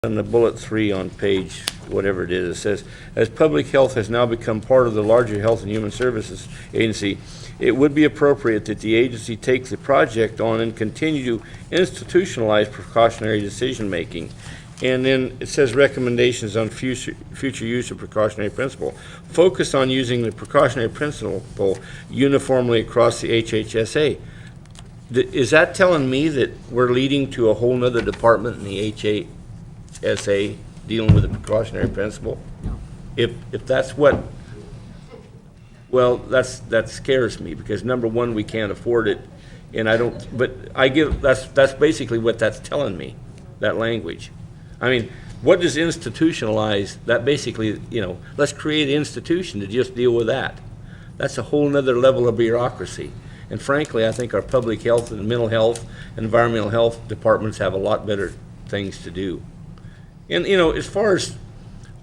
On the bullet 3 on page whatever it is, it says, as public health has now become part of the larger Health and Human Services Agency, it would be appropriate that the agency take the project on and continue to institutionalize precautionary decision-making. And then it says recommendations on future use of precautionary principle. Focus on using the precautionary principle uniformly across the HHSA. Is that telling me that we're leading to a whole nother department in the HHSA dealing with the precautionary principle? If that's what, well, that scares me, because number one, we can't afford it, and I don't, but that's basically what that's telling me, that language. I mean, what does institutionalize, that basically, let's create an institution to just deal with that. That's a whole nother level of bureaucracy. And frankly, I think our public health and mental health, environmental health departments have a lot better things to do. And, as far as,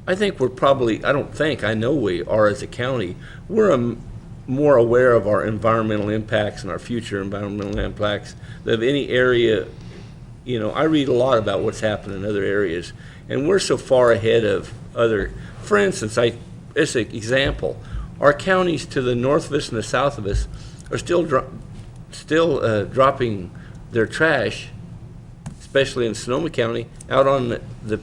I think we're probably, I know we are as a county, we're more aware of our environmental impacts and our future environmental impacts than any area. I read a lot about what's happening in other areas, and we're so far ahead of other. For instance, as an example, our counties to the north of us and the south of us are still dropping their trash, especially in Sonoma County, out on the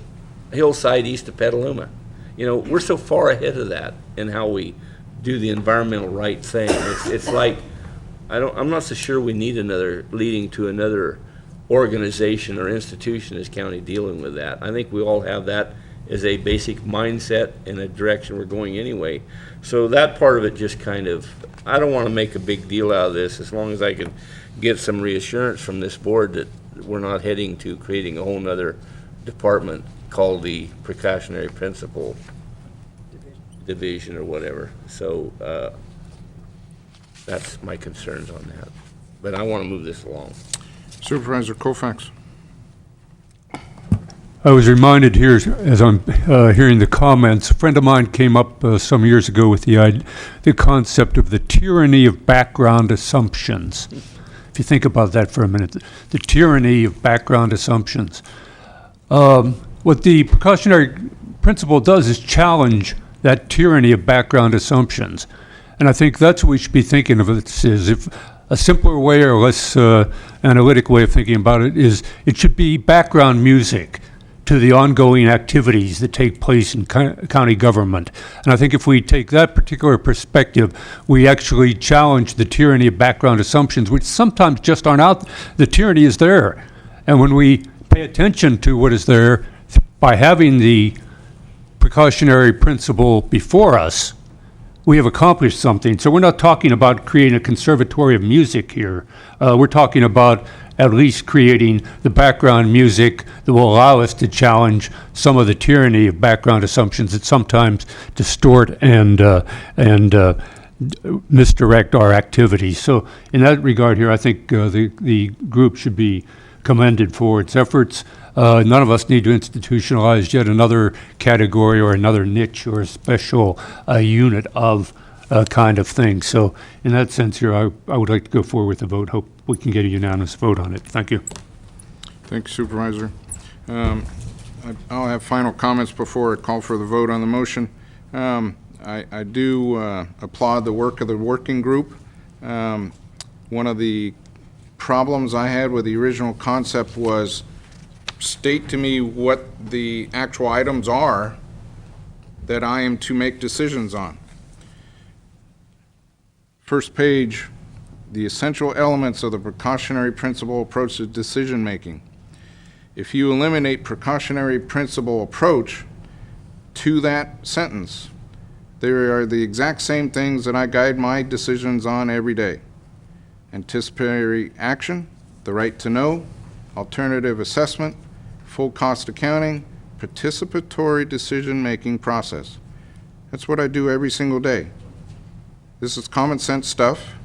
hillside east of Petaluma. We're so far ahead of that in how we do the environmental right thing. It's like, I'm not so sure we need leading to another organization or institution as county dealing with that. I think we all have that as a basic mindset and a direction we're going anyway. So that part of it just kind of, I don't want to make a big deal out of this, as long as I can get some reassurance from this board that we're not heading to creating a whole nother department called the Precautionary Principle Division or whatever. So that's my concerns on that. But I want to move this along. Supervisor Colfax. I was reminded here, as I'm hearing the comments, a friend of mine came up some years ago with the concept of the tyranny of background assumptions. If you think about that for a minute, the tyranny of background assumptions. What the precautionary principle does is challenge that tyranny of background assumptions. And I think that's what we should be thinking of it is. If a simpler way or less analytic way of thinking about it is, it should be background music to the ongoing activities that take place in county government. And I think if we take that particular perspective, we actually challenge the tyranny of background assumptions, which sometimes just aren't out. The tyranny is there. And when we pay attention to what is there, by having the precautionary principle before us, we have accomplished something. So we're not talking about creating a conservatory of music here. We're talking about at least creating the background music that will allow us to challenge some of the tyranny of background assumptions that sometimes distort and misdirect our activities. So in that regard here, I think the group should be commended for its efforts. None of us need to institutionalize yet another category or another niche or a special unit of kind of thing. So in that sense here, I would like to go forward with the vote. Hope we can get a unanimous vote on it. Thank you. Thank you, Supervisor. I'll have final comments before I call for the vote on the motion. I do applaud the work of the working group. One of the problems I had with the original concept was state to me what the actual items are that I am to make decisions on. First page, the essential elements of the precautionary principle approach to decision making. If you eliminate precautionary principle approach to that sentence, there are the exact same things that I guide my decisions on every day. Anticipatory action, the right to know, alternative assessment, full cost accounting, participatory decision-making process. That's what I do every single day. This is common sense stuff.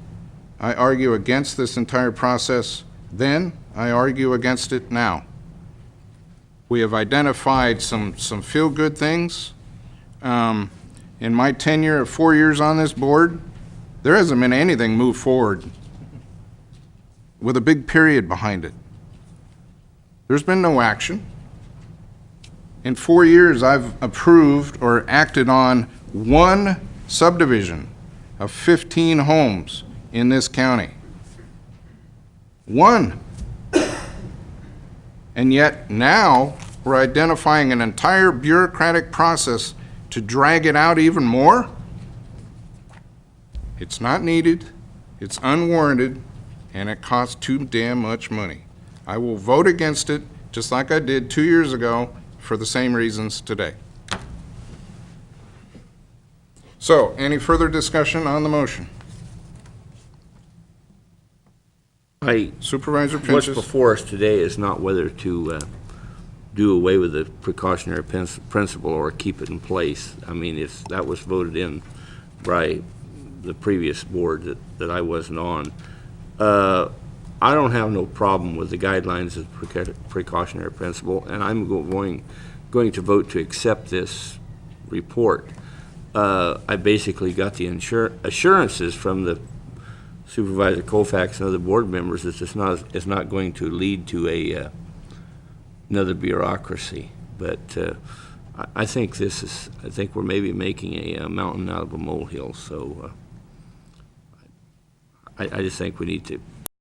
I argue against this entire process then. I argue against it now. We have identified some feel-good things. In my tenure of 4 years on this board, there hasn't been anything move forward with a big period behind it. There's been no action. In 4 years, I've approved or acted on one subdivision of 15 homes in this county. One. And yet now, we're identifying an entire bureaucratic process to drag it out even more? It's not needed, it's unwarranted, and it costs too damn much money. I will vote against it, just like I did 2 years ago, for the same reasons today. So, any further discussion on the motion? Supervisor What's Pinches? before us today is not whether to do away with the precautionary principle or keep it in place. I mean, that was voted in by the previous board that I wasn't on. I don't have no problem with the guidelines of precautionary principle, and I'm going to vote to accept this report. I basically got the assurances from the Supervisor Colfax and other board members that it's not going to lead to another bureaucracy. But I think I think we're maybe making a mountain out of a molehill. So I just think we need to